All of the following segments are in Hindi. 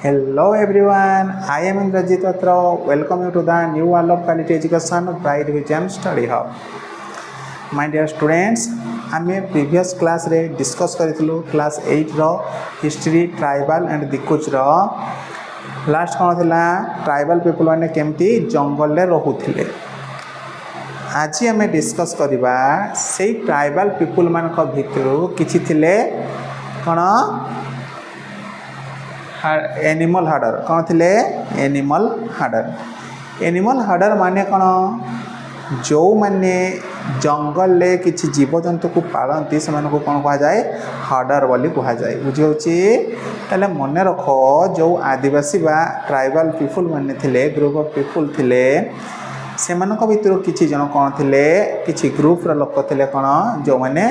Hello everyone, I am Indrajit Patra. Welcome you to the new world of quality education by VIII Study Hub. My dear students, आम प्रीवियस क्लास रे डिस्कस करूँ क्लास 8 रो हिस्ट्री ट्राइबल एंड दिकुच रो लास्ट कौन था ट्राइबल पीपल मैंने केमती जंगल रे रोहुथिले। आज आम डिस्कस करवा से ट्राइबल पीपल मान भितर किछि थिले कौन एनिमल हार्डर कौन थे एनिमल हार्डर माने कौन जो माने जंगल ले किसी जीवजंतु को पालती से कौन कह जाए हार्डर बोली कह जाए बुझे मन रख जो आदिवासी बा ट्राइबल पीपल माने थिले ग्रुप ऑफ पीपल थिले से भर किसी जन कौन थे किसी ग्रुप लोक थे कौन जो मैंने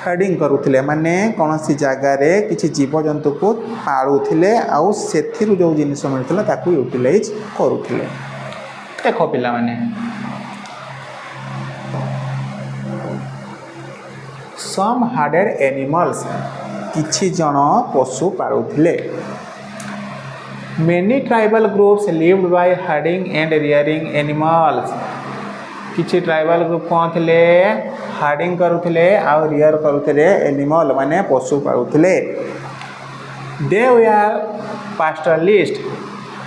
हेडिंग करुले माने कौन सी जगार किसी जीवजंतु को पालुले आउ से जो जिनस मिलता यूटिलाइज करुले। देख पिला माने सम हार्डेड एनिमल्स किछि जन पशु पालुले। Many tribal groups lived by herding and rearing animals. किछि ट्राइबल ग्रुप कौन थे हार्डिंग करुले आउ रियर करुले एनिमल माने पशु पालुले। They were pastoralists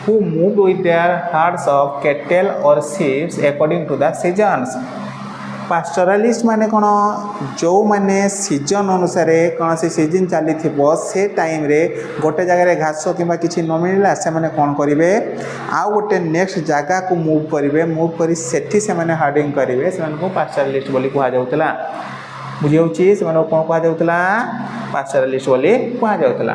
who moved with their herds of cattle और sheep according to the seasons. Pastoralist माने कौन जो माने सीजन अनुसार कौन से सीजन चली से टाइम रे गोटे जगह घास कि किसी न मिलला से माने कौन करेंगे आउ गोटे नेक्स्ट जगह को मूव करेंगे मूव कर सेठी से माने हार्डिंग करेंगे से पास्टरलिस्ट बोली कह जाउतला। बुझे से कौन कह जाउतला पास्टरलिस्ट बोली कह जाउतला।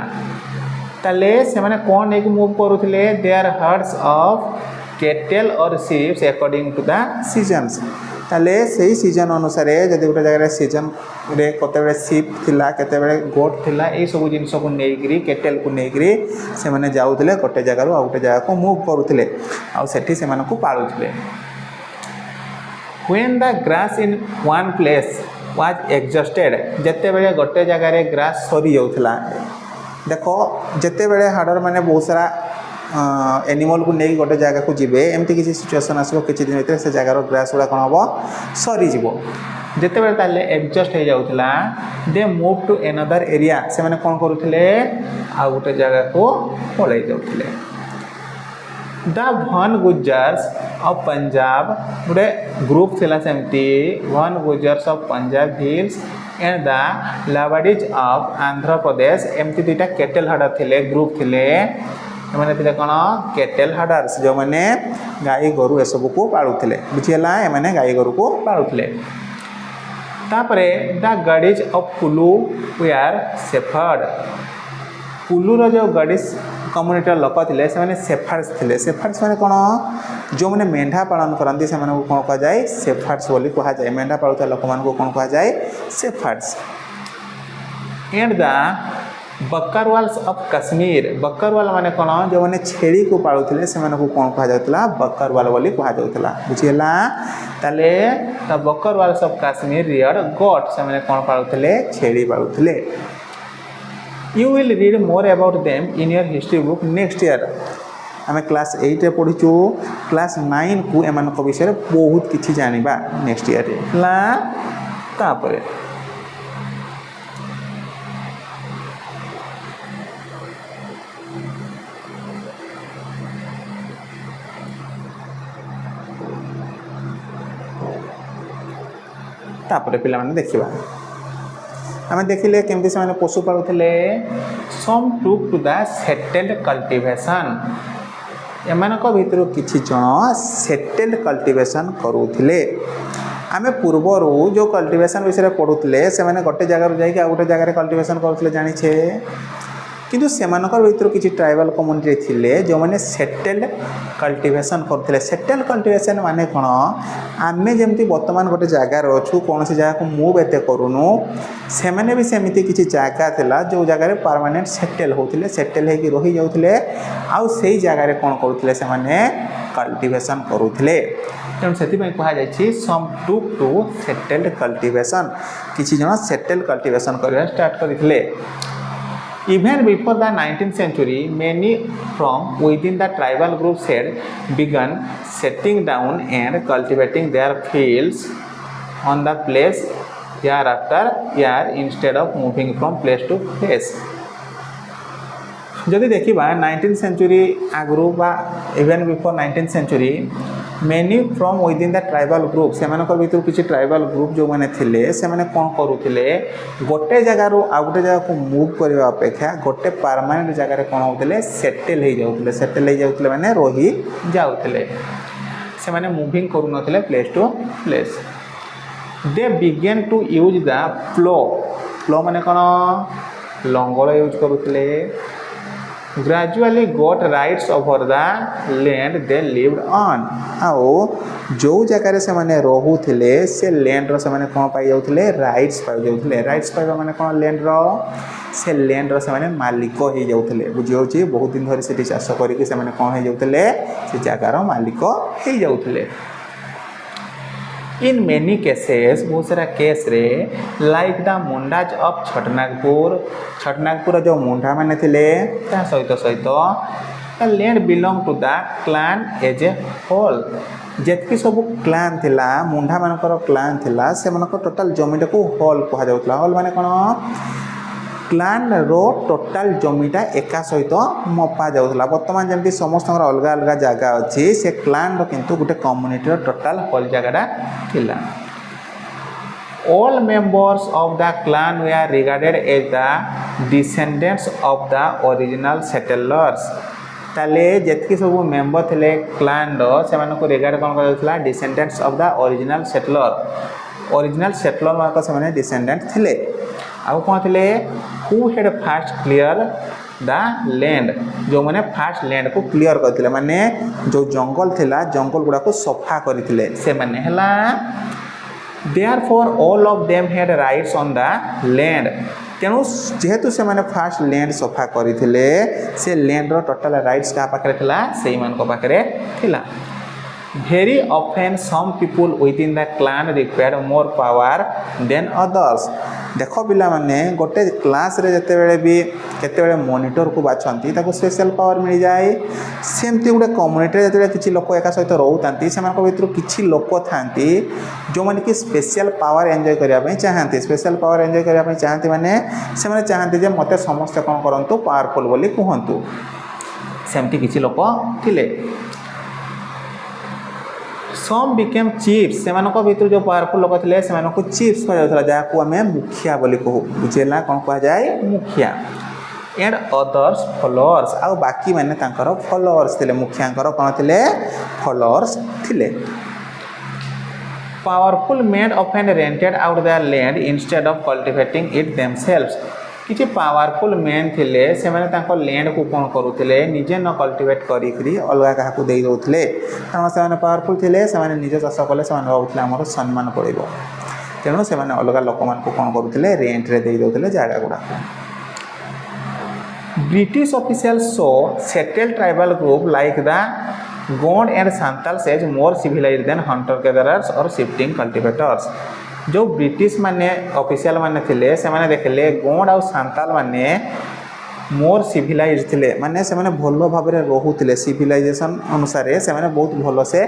ताले से माने कौन नहीं मूव करुले देयर हर्ड्स ऑफ कैटल और sheep according to the seasons. ताले सही सीजन अनुसार जब गोटे जगह सीजन रे कते सीप थिला केते गोट थिला ए सब जिन को नेकरी कैटल को नेकरी से माने जाउतले गोटे जगह रो गोटे जगह को मूव करुले आउ सेठी से माने को पालुले। When the grass in one place was exhausted जते बेले गोटे जगह रे ग्रास सरी जाउतला। देखो जते बेले हार्डर माने बहुत सारा एनिमल को नहीं गोटे जगह को जीवे एमती किसी सिचुएशन आसो किसी दिन भीतर से जगार ग्रास गुड़ा कौन हम सरीज जिते बड़े एडजस्ट हो जाऊला they move to another area से मैंने कौन करुले आ गोटे जगह को पलि जाऊले। द वन गुजर्स ऑफ पंजाब गोटे ग्रुप थिला सेमती Van Gujjars of Punjab hills and the Labadis of Andhra Pradesh एमती दुईटा कैटल हार्डर थिले ग्रुप थिले मैंने थे कौन कैटल हार्डर्स जो मैंने गाई गोरु ए सब को पालुले बुझीगला एमाने गाई गोरु को पालुले। तापरे द गाडीज ऑफ पुलू वेयर सेफर्ड पुलूर जो गाडीज कम्युनिटी लोक थे से सेफार्ड्स थे सेफार्ड्स मैंने कौन जो मैंने मेढ़ा पालन करती से कौन कह जाए सेफार्ड्स बोली कह जाए मेढ़ा पालुवा लोक मान कौन कह जाए shepherds. And the Bakarwals of Kashmir Bakarwal माने कौन जो मैंने छेड़ी को पालुले से कौन कह जाता बकरवाल बोली कह जाता बुझीगला। ताले the Bakarwals of Kashmir rear goat से मैंने कौन पालुले छेड़ी पालुले। You will read more about them in your history book next year. आम क्लास 8 पढ़ीचु क्लास 9 को एम विषय बहुत किसी जाना नेक्स्ट ईयर तापर तापर पिला माने देखिबा आम देखिले केमती से माने पशु पालुले। सम टुक टू द सेटल्ड कल्टिवेशन एमानक भितर किछि जन सेटल्ड कल्टिवेशन करुथिले। आमे पूर्वर जो कल्टिवेशन विषय पढ़ुले से माने गोटे जगह जाइए आ गोटे जगह कल्टिवेशन करुथिले जानिछे किंतु सेमानकर भितर किसी ट्राइबल कम्युनिटी थिले जो मैंने सेटल्ड कल्टिवेशन करते। सेटल्ड कल्टिवेशन माने कौन आमे जमती बर्तमान गोटे जगार अच्छु कौन सी जगह को मूव एते करूनु से मैंने भी सेमती किसी जगह थिला जो जगह परमानेंट सेटल होते सेटल होगी रही जाऊे आउ से जगह कौन करुले से माने कल्टिवेशन करुले। तेणु से कहुई सम टुक टू सेटल्ड कल्टिवेशन किसी जन सेटल कल्टिवेशन करवा स्टार्ट करते। Even before the 19th century, many from within the tribal groups had begun settling down and cultivating their fields on the place year after year instead of moving from place to place. जदि देखा 19th सेंचुरी आगु बा even before 19th century many from within the tribal group से भर किसी ट्राइबल ग्रुप जो मैंने थे से मैंने कौन करुले गोटे जगार आउ गोटे जगह को मुव करने अपेक्षा गोटे परमानेंट जगह कौन होते सेटेल हो जाते सेटेल हो जाते मैंने रही जाते से मैंने मुविंग करूँ place to place they began to use the plough plough माने कौन लंगर यूज करुले gradually got rights over the land they lived on आओ जो जगह से माने रोहुथिले से लैंड रो से माने कोन पाई जाउथिले राइट्स पाई जाउथिले राइट्स पाइबा माने कोन लैंड रो से लैंड रो से माने मालिक हो जाउथिले बुझी होची बहुत दिन धरि सेठी चाष करी कि से माने कोन हो जाउथिले से जगह रो मालिक हो जाउथिले इन मेनी केसेस बहुत सारा केस रे like the Mundas of Chotanagpur जो मुंडा माने थिले ता सहित the land belong to the clan as a whole जेतकी सब क्लान थिला मुंडा मानकर क्लान थिला से मानकर टोटल जमीटा को होल कहा जाउतला होल माने कोन क्लान रो टोटल जमीटा एका सहित मपा जाउतला वर्तमान जमती समस्त अलग अलग जगह अच्छी से क्लान रो किंतु गोटे कम्युनिटी रो टोटल होल जगहटा थिला all members of the clan were regarded as the descendants of the original settlers ताले जेतकी सब मेंबर थिले क्लान रो से माने को रिगार्ड कोन करथला descendants of the original settler माने से माने डिसेंडेंट थिले आ कोन थिले who had first cleared the land जो माने फर्स्ट लैंड को क्लियर करथिले माने जो जंगल थिला जंगल गुडा को सफा करथिले से माने हला therefore all of them had rights on the land तेणु जेहेतु से माने फर्स्ट लैंड सफा करथिले से लैंड रो टोटल राइट्स का पाखरे थिला सेही मान को पाखरे थिला very often some people within the clan required more power than others देखो पिला माने गोटे क्लास रे जते बेले भी केते बेले मॉनिटर को बाछंती ताको स्पेशल पावर मिल जाए सेमती गोटे कम्युनिटी रे जते किछि लोक एका सहित रहउतांती सेमान को भितर किछि लोक थांती जो माने कि स्पेशल पावर एन्जॉय करिया पई चाहंती स्पेशल पावर एन्जॉय करिया पई चाहंती माने से माने चाहंती जे मते समस्त कोन करंतु पावरफुल बोली कहंतु सेमती किछि लोक थिले some became chiefs सेमानको भितर जो पावरफुल लोक थिले सेमानको चिप्स कह जाउतला जाको हमें मुखिया बोली कहू बुझेला कोन कह जाय मुखिया एंड अदर्स फॉलोअर्स आ बाकी माने तांकर फॉलोअर्स थिले मुखियांकर कोन थिले फॉलोअर्स थिले powerful made often rented out there land instead of cultivating it themselves किछि पावरफुल मेन थिले से माने तांको लैंड को कोन करूथिले निजे न कल्टिवेट करी करी अलगा काहा को देई दोथले कारण से माने पावरफुल थिले से माने निजे चाष कले से माने भाबुथले हमर सम्मान पड़िबो तेणु से माने अलगा लोक मान को कोन करूथिले रेंट रे देई दोथले जागा गुडा British officials so settled tribal group like the Gond and Santhals as more civilised than hunter gatherers और शिफ्टिंग कल्टिवेटर्स जो ब्रिटिश माने ऑफिशियल माने थिले से माने देखले गोंड और सांताल माने मोर सिविलाइज्ड थिले माने से माने भलो भाबरे रहउथिले सिविलाइजेशन अनुसार से माने बहुत भलो से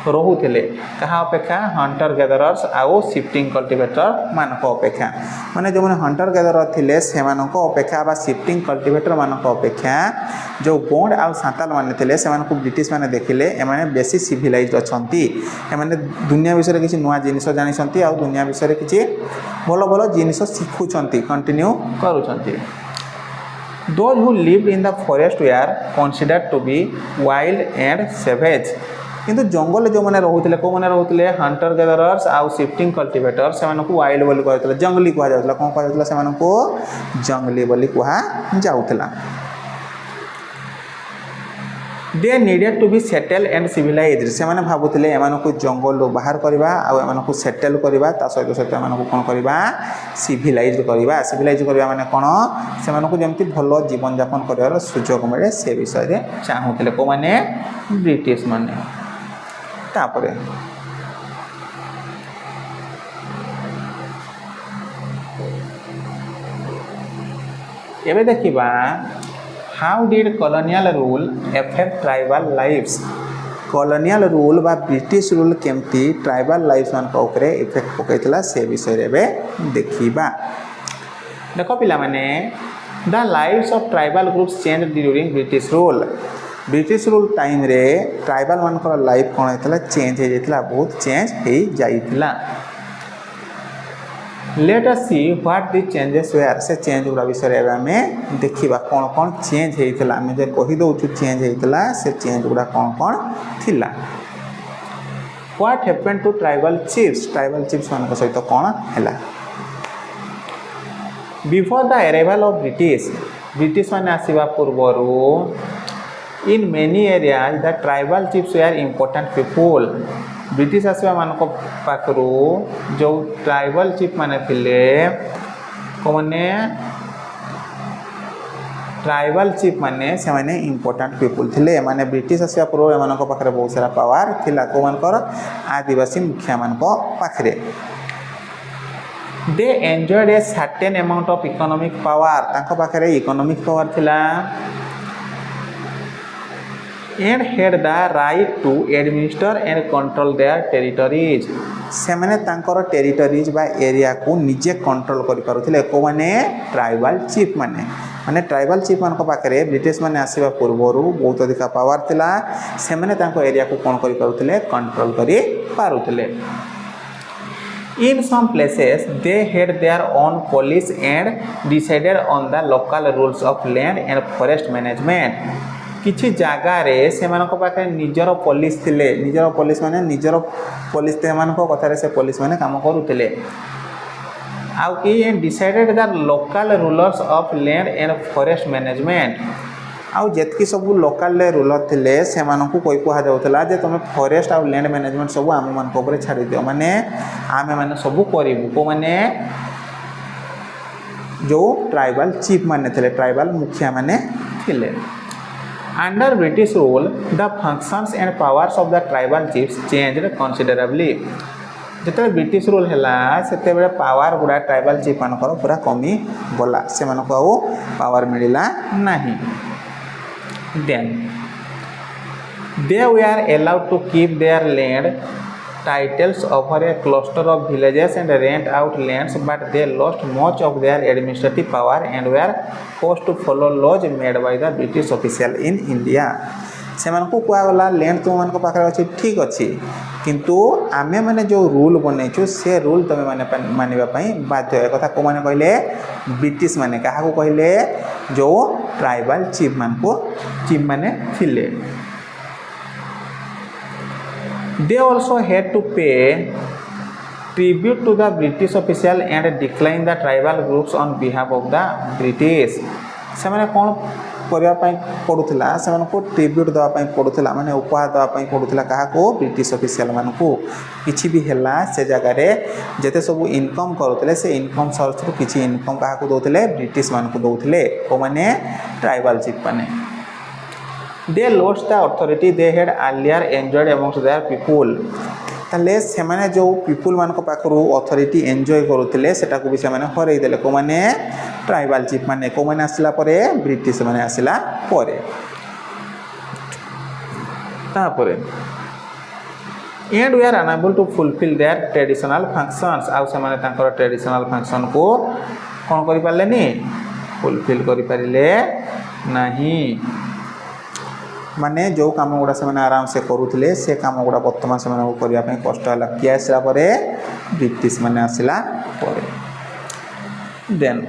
रहउथिले कहा अपेक्षा हंटर गैदरर्स आउ शिफ्टिंग कल्टिवेटर मानको अपेक्षा माने जो माने हंटर गैदरर थिले से मानको अपेक्षा बा शिफ्टिंग कल्टिवेटर मानको अपेक्षा जो गोंड आउ सांताल माने थिले से मानको ब्रिटिश माने देखिले ए माने बेसी सिविलाइज्ड अछंती ए माने दुनिया विषय किछि नुवा जिनिस जानिसंती आउ दुनिया विषय किछि भलो भलो जिनिस सिखुचंती continue करूचंती Those who lived in the forest were considered to be wild and savage. किंतु जंगल जो मैंने रहउथिले को मैंने रहउथिले हंटर गैदरर्स आउ शिफ्टिंग कल्टिवेटर्स से मानको वाइल्ड बोली कहउथिले जंगली कहा जाउथिला कोन कहा जाउथिला से मानको जंगली बोली कहा जाउथिला they needed to be settle and civilised से माने भाबुथिले एमानको जंगल रो बाहर करबा आ एमानको सेटल करबा ता सहित सहित एमानको कोन करबा सिविलाइज्ड करबा माने कोन से मानको जेमति भलो जीवन यापन करबार सुयोग मिले से विषय रे चाहूथिले को माने ब्रिटिश माने तापरे एबे देखिबा how did colonial rule effect tribal lives colonial rule बा ब्रिटिश रूल केमती ट्राइबल लाइव्स मान ऊपर इफेक्ट पकईला से विषय रे देखिबा देख पिला माने the lives of tribal groups change during British rule time रे ट्राइबल मान लाइफ कौन होता चेंज हो जाता बहुत चेंज हो जाता let us see what the changes were से चेंज गुड़ा विषय आम देखा कौन कौन चेंज होता आम जो कहीदे चेंज होता से चेंज गुड़ा कौन कौन थिला what happened to tribal chiefs मान सहित कौन है before the arrival of British माने आसीबा पूर्वर in many areas the tribal chiefs were important people British आसवा मान पाखु जो ट्राइबल चिफ माने थिले कोने ट्राइबल चिफ माने से माने इंपोर्टेंट पीपुल थिले माने ब्रिटिश आसवा पूर्व एमान पाखरे बहुत सारा पावर थिला को मानकर आदिवासी मुखिया मान पाखरे they enjoyed a certain amount of economic power तांको पाखरे इकोनॉमिक पावर थिला and had the right to administer and control their territories से माने तांकर टेरिटरीज बा एरिया को निजे कंट्रोल करि पारुथिले को माने ट्राइबल चीफ माने ट्राइबल चीफ मान पाखरे ब्रिटिश माने आसीबा पूर्वरु बहुत अधिक पावर थिला से माने तांको एरिया को कोन करि पारुथिले कंट्रोल करि पारुथिले In some places, they had their own police and decided on the local rules of land and forest management. किछि जागा रे सेमानक पाखे निजर पुलिस थिले निजर पुलिस माने निजर पुलिस तेमानक कथा रे से पुलिस माने काम करूथिले आउ कि decided the local rulers of land and forest management आउ जेतकी सब लोकल रूलर थिले सेमानकु कोइ कुहा जाउतला जे तमे फॉरेस्ट आ लैंड मैनेजमेंट सब आम मान को ऊपर छाड़ी दियो माने आमे माने सब करिवु को माने जो ट्राइबल चीफ माने थिले ट्राइबल मुखिया माने थिले under British rule the functions and powers of the tribal chiefs changed considerably जिते ब्रिटिश रूल है से पावर गुड़ा ट्राइबल चीफ मान पूरा कमी गला से पावर मिलला नहीं then they were allowed to keep their land titles over a cluster of villages and rent out lands but they lost much of their administrative power and were forced to follow laws made by the British official in India से मन को कुआ वाला लैंड तुम मन को पाखरे अछि ठीक अछि किंतु आमे माने जो रूल बनेछु से रूल तमे माने मानिबा पई बाध्य ए कथा को माने कहले ब्रिटिश माने काहा को कहले जो ट्राइबल चीफ माने थिले They also had to pay tribute to the British official and decline the tribal groups on behalf of the British. से माने कौन करिया पई पडुथला से माने को ट्रिब्यूट दवा पई पडुथला माने उपहार दवा पई पडुथला काहा को ब्रिटिश ऑफिशियल मान को किछि भी हैला से जगह रे जते सब इनकम करूथले से इनकम सोर्स रो किछि इनकम काहा को दोथले ब्रिटिश मान को दोथले ओ माने ट्राइबल चीफ माने they lost the authority they had earlier enjoyed amongst their people ताले से माने जो पीपुल मान को पाखरु अथॉरिटी एन्जॉय करूथिले सेटा को भी से माने हरई देले को माने ट्राइबल चीफ माने को माने आसिला परे ब्रिटिश माने आसिला परे तापरे and we are unable to fulfill their traditional functions आउ से माने तांकर ट्रेडिशनल फंक्शन को कोन करि पालेनी फुलफिल करि पारिले नाही माने जो काम गुड़ा से माने आराम से करूथिले से काम गुड़ा वर्तमान से माने करिया पई कष्ट हला किया आसला परे ब्रिटिश माने आसला परे देन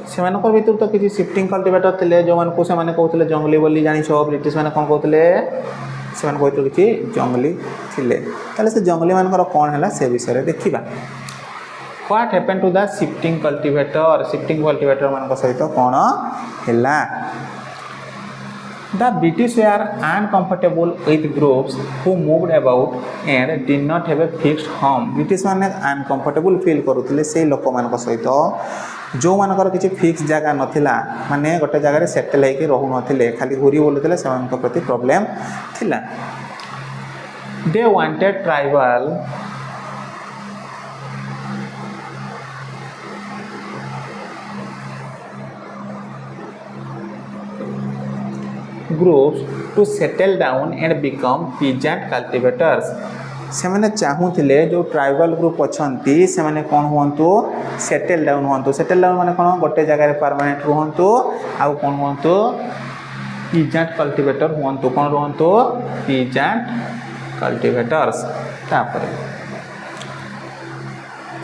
से मानकर भीतर तो किसी शिफ्टिंग कल्टीवेटर थिले जो मान को से माने कहउथिले जंगली बोली जानि छ ब्रिटिश माने कोन कहउथिले से मान कहउथिले कि जंगली थिले ताले से जंगली मानकर कोन हला से विषय रे देखिबा what happened to the shifting cultivator मान सहित कोन हला The British were uncomfortable with groups who moved about and did not have a fixed home. British माने uncomfortable feel करूथिले से लोक मान सहित जो मानकर किसी फिक्स जगह नथिला माने गोटे जगह रे सेटल होइके रहु नथिले खाली घुरी बोलुथिले सेमान प्रति प्रॉब्लम थिला They wanted tribal groups to settle down and become peasant cultivators. ସେମାନେ ଚାହୁଁଥିଲେ ଯେଉଁ ଟ୍ରାଇବାଲ୍ ଗ୍ରୁପ୍ ଅଛନ୍ତି ସେମାନେ କ'ଣ ହୁଅନ୍ତୁ ସେଟେଲ୍ ଡାଉନ୍ ହୁଅନ୍ତୁ। ସେଟେଲ୍ ଡାଉନ୍ ମାନେ କ'ଣ ଗୋଟେ ଜାଗାରେ ପରମାନେଣ୍ଟ ରୁହନ୍ତୁ ଆଉ କ'ଣ ହୁଅନ୍ତୁ ପିଜାଣ୍ଟ କଲ୍ଟିଭେଟର ହୁଅନ୍ତୁ। କ'ଣ ରୁହନ୍ତୁ ପିଜାଣ୍ଟ କଲ୍ଟିଭେଟର୍ସ। ତାପରେ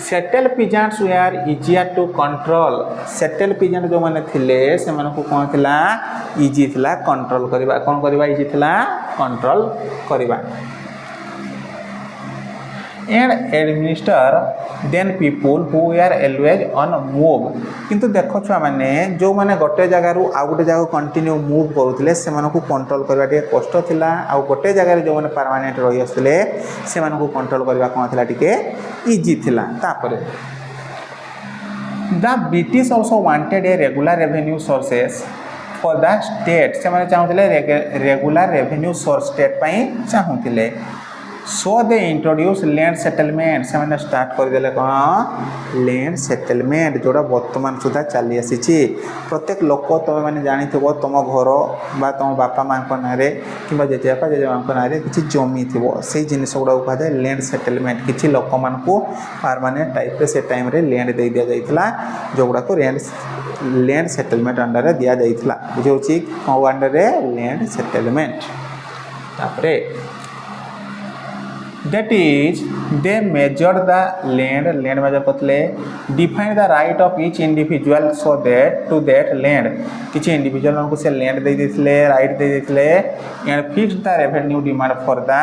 settled peasants were easier to control. Settled peasant जो माने थिले सेमानकु कोन थिला इजी थिला कंट्रोल करबा। कोन करबा इजी थिला कंट्रोल करबा and administer then people who are always on move. किंतु देखो छुआ माने जो माने गोटे जगह रु आ गोटे जगह कंटिन्यू मूव करूथिले सेमानकु कंट्रोल करबा टिके कष्ट थिला। आ गोटे जगह रे जो माने परमानेंट रहि आसले सेमानकु कंट्रोल करबा कोन थिला टिके इजी थिला। तापरे the British also wanted a regular revenue sources for the state. से माने चाहुथिले रेगुलर रेवेन्यू सोर्स स्टेट पई चाहुथिले। सो दे इंट्रोड्यूस लैंड सेटलमेंट। से माने स्टार्ट कर देले कोन लैंड सेटलमेंट जोड़ा वर्तमान सुधा चली आसी। प्रत्येक लोक तुम मैंने जानिथिबो तुम घर बा तुम बापा माँ नारे कि जेजेबापा जेजेमाँ नारे किसी जमी थी से जिनस गुड़ा कहुए लैंड सेटलमेंट। किसी लोक मान परमानेंट टाइप से टाइम रे लैंड दे दिया जाइथिला जो गुड़ा को लैंड सेटलमेंट अंडर रे दिया जाइथिला। बुझौछि कौ अंडर रे लैंड सेटलमेंट। तापरे that is they measured the land measure करते define the right of each individual so that to that land किसी इंडिविजुअल को से लैंड दे देथिले राइट दे देथिले and fix the revenue demand for the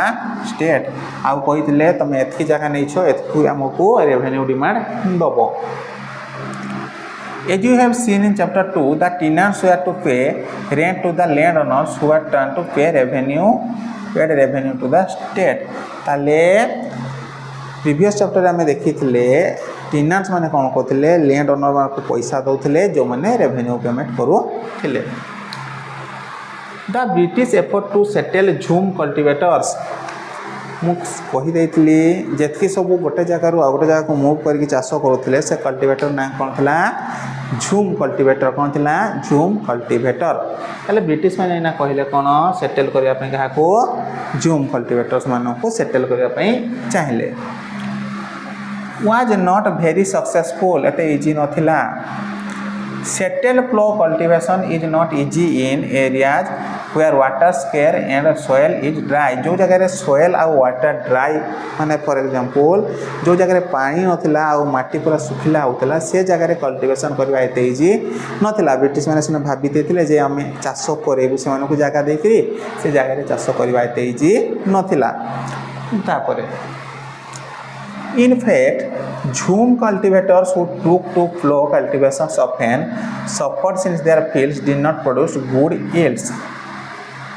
state. आउ कहिथिले तमे एतकी जगह नै छो एतकु हमकु रेवेन्यू डिमांड दबो। As you have seen in chapter 2, the tenants were to pay rent to the landowners who were turned to pay revenue to the state। ताले प्रीवियस चैप्टर में देखी टेनेंट्स माने कौन कहते लैंड ओनर को पैसा दौले जो मैंने रेवेन्यू पेमेंट करुले। The British effort to settle jhum cultivators मुझे जी सब गोटे जगह रू आ गोटे जगह को मूव करके चाष करुले से कल्टिवेटर ना कौन था झूम कल्टिवेटर। कौन था झूम कल्टिवेटर। ताले ब्रिटिश मैंने ना कहले कौन सेटल करने क्या झूम कल्टिवेटर्स मान को सेटल करने चाहिए। वाज नॉट वेरी सक्सेसफुल एत इजी नथिला। Settle plough cultivation is not easy in areas where water scarce and soil is dry. जो जगह सोयल आ वाटर ड्राई माने फॉर एग्जांपल जो जगह पानी नथिला आ माटी पूरा सुखिला होतला से जगह कल्टिवेशन करबा एते इजी नथिला। ब्रिटिश माने सिना भाबी देथिले जे हमें चाष करेबु से मानको जगह देकरी से जगह चाष करबा एते इजी नथिला। तापरे in fact झूम cultivators who took to flow cultivations often suffered since their fields did not produce good yields।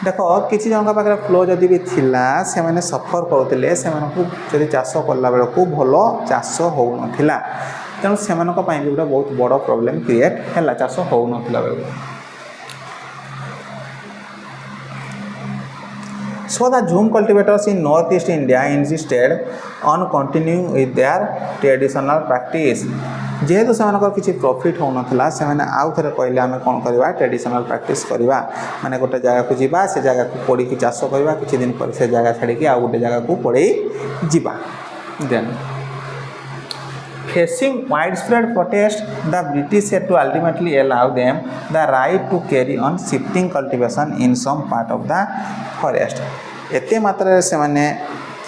देखो किसी जन पाखे फ्लो जदि भी थिला से माने सफर करुले से जदि चाष कला बेल को भल चाष हो नाला तेणु से भी गोटे बहुत बड़ प्रोब्लेम क्रिएट है चाष हो नाला बेल। So the झूम cultivators in northeast India insisted on continuing with their traditional practice। जेहेतु से किसी प्रॉफिट हो नाला से आउ थे कहले आम कौन करवा ट्रेडिशनल प्रैक्टिस करवा माने गोटे जगह को जीवा से जगह को पड़ी चाष करवा किसी दिन पर से जगह छाड़ी आउ गोटे जगह को पड़ी जीवा। Then facing widespread protest the British had to ultimately allow them the right to carry on shifting cultivation in some part of the forest। एते मात्रा से माने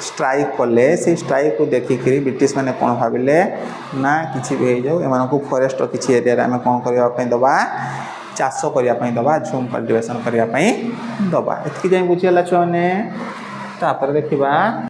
स्ट्राइक कले से स्ट्राइक को देखिक ब्रिटिश माने कौन भाविले ना किसी भी हो जाऊ एम को फॉरेस्ट किसी एरिया आम कौन करने दबा चाष करने दबा झूम कल्टिवेशन करने दबा। एतकी जाए बुझीगला छुआ मैंने। तापर देखा